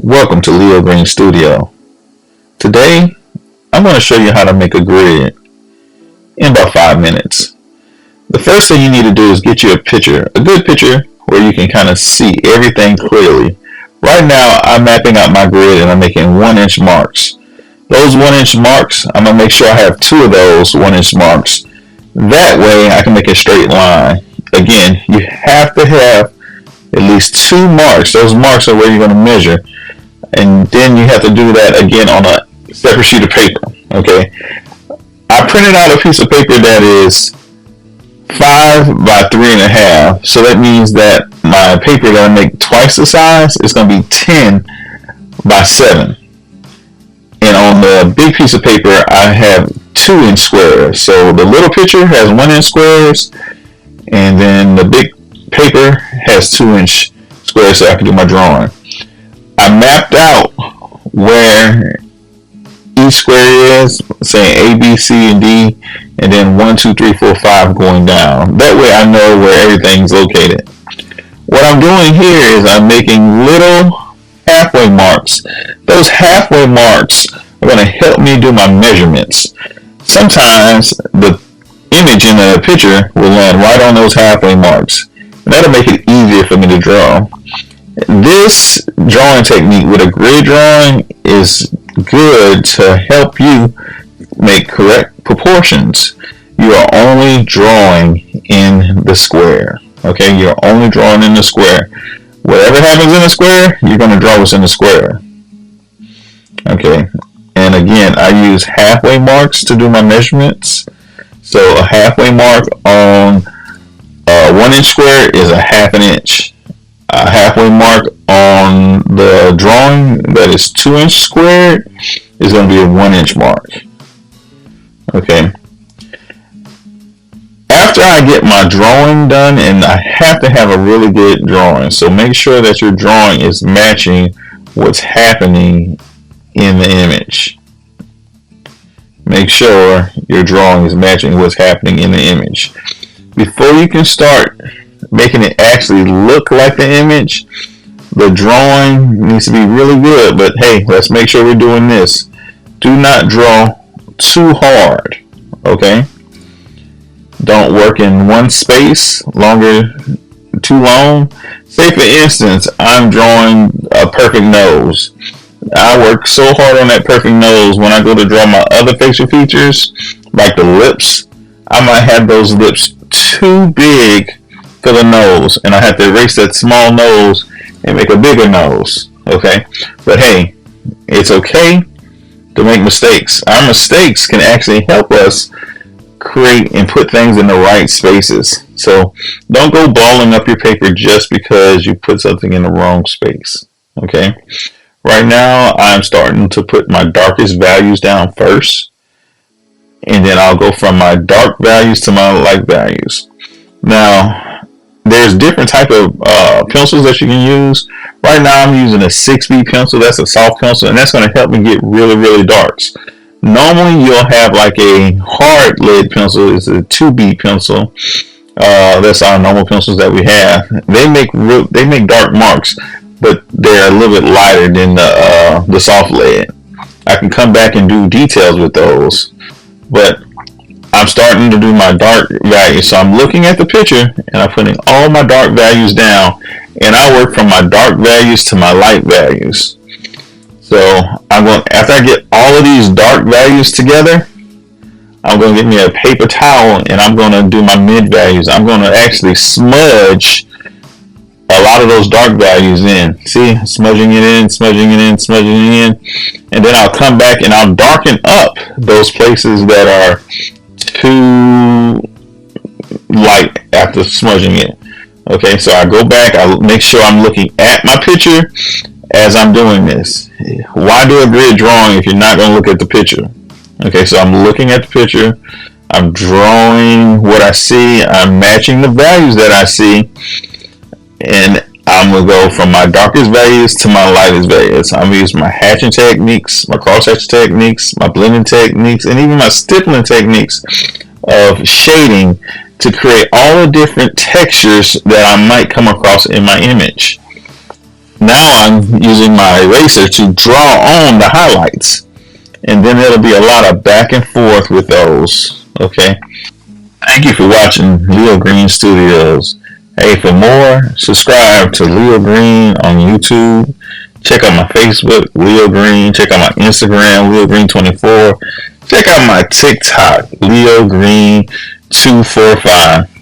Welcome to Leo Green Studio. Today, I'm going to show you how to make a grid in about 5 minutes. The first thing you need to do is get you a good picture where you can kind of see everything clearly. Right now, I'm mapping out my grid and I'm making 1-inch marks. Those 1-inch marks, I'm going to make sure I have 2 of those 1-inch marks. That way, I can make a straight line. Again, you have to have at least 2 marks. Those marks are where you're going to measure. And then you have to do that again on a separate sheet of paper. Okay, I printed out a piece of paper that is 5 by 3.5. So that means that my paper that I make twice the size is going to be 10 by 7. And on the big piece of paper, I have 2-inch squares. So the little picture has 1-inch squares, and then the big paper has 2-inch squares, so I can do my drawing. I mapped out where each square is, saying A, B, C, and D, and then 1, 2, 3, 4, 5 going down. That way I know where everything's located. What I'm doing here is I'm making little halfway marks. Those halfway marks are going to help me do my measurements. Sometimes the image in the picture will land right on those halfway marks. And that'll make it easier for me to draw. This drawing technique with a grid drawing is good to help you make correct proportions. You are only drawing in the square. Okay, you're only drawing in the square. Whatever happens in the square, you're going to draw what's in the square. Okay, and again, I use halfway marks to do my measurements. So a halfway mark on a 1-inch square is a 1/2 inch. A halfway mark on the drawing that is 2-inch squared is going to be a 1-inch mark. Okay. After I get my drawing done, and I have to have a really good drawing, so make sure that your drawing is matching what's happening in the image. Make sure your drawing is matching what's happening in the image. Before you can start making it actually look like the image, the drawing needs to be really good. But hey, let's make sure we're doing this. Do not draw too hard. Okay, don't work in one space too long. Say for instance, I'm drawing a perfect nose. I work so hard on that perfect nose. When I go to draw my other facial features, like the lips, I might have those lips too big for the nose, and I have to erase that small nose and make a bigger nose. Okay, but hey, it's okay to make mistakes. Our mistakes can actually help us create and put things in the right spaces. So don't go balling up your paper just because you put something in the wrong space. Okay, right now I'm starting to put my darkest values down first, and then I'll go from my dark values to my light values. Now, there's different type of pencils that you can use. Right now I'm using a 6B pencil. That's a soft pencil, and that's going to help me get really, really darks. Normally you'll have like a hard lead pencil. It's a 2B pencil. That's our normal pencils that we have. They make dark marks, but they're a little bit lighter than the soft lead. I can come back and do details with those, but I'm starting to do my dark values. So I'm looking at the picture and I'm putting all my dark values down, and I work from my dark values to my light values. So after I get all of these dark values together, I'm going to get me a paper towel and I'm going to do my mid values. I'm going to actually smudge a lot of those dark values in. See, smudging it in, smudging it in, smudging it in. And then I'll come back and I'll darken up those places that are too light after smudging it. Okay, so I go back, I make sure I'm looking at my picture as I'm doing this. Why do a grid drawing if you're not going to look at the picture? Okay, so I'm looking at the picture, I'm drawing what I see, I'm matching the values that I see, and I'm going to go from my darkest values to my lightest values. I'm going to use my hatching techniques, my cross-hatching techniques, my blending techniques, and even my stippling techniques of shading to create all the different textures that I might come across in my image. Now I'm using my eraser to draw on the highlights, and then it'll be a lot of back and forth with those. Okay. Thank you for watching Leo Green Studios. Hey, for more, subscribe to Leo Green on YouTube. Check out my Facebook, Leo Green. Check out my Instagram, Leo Green 24. Check out my TikTok, Leo Green 245.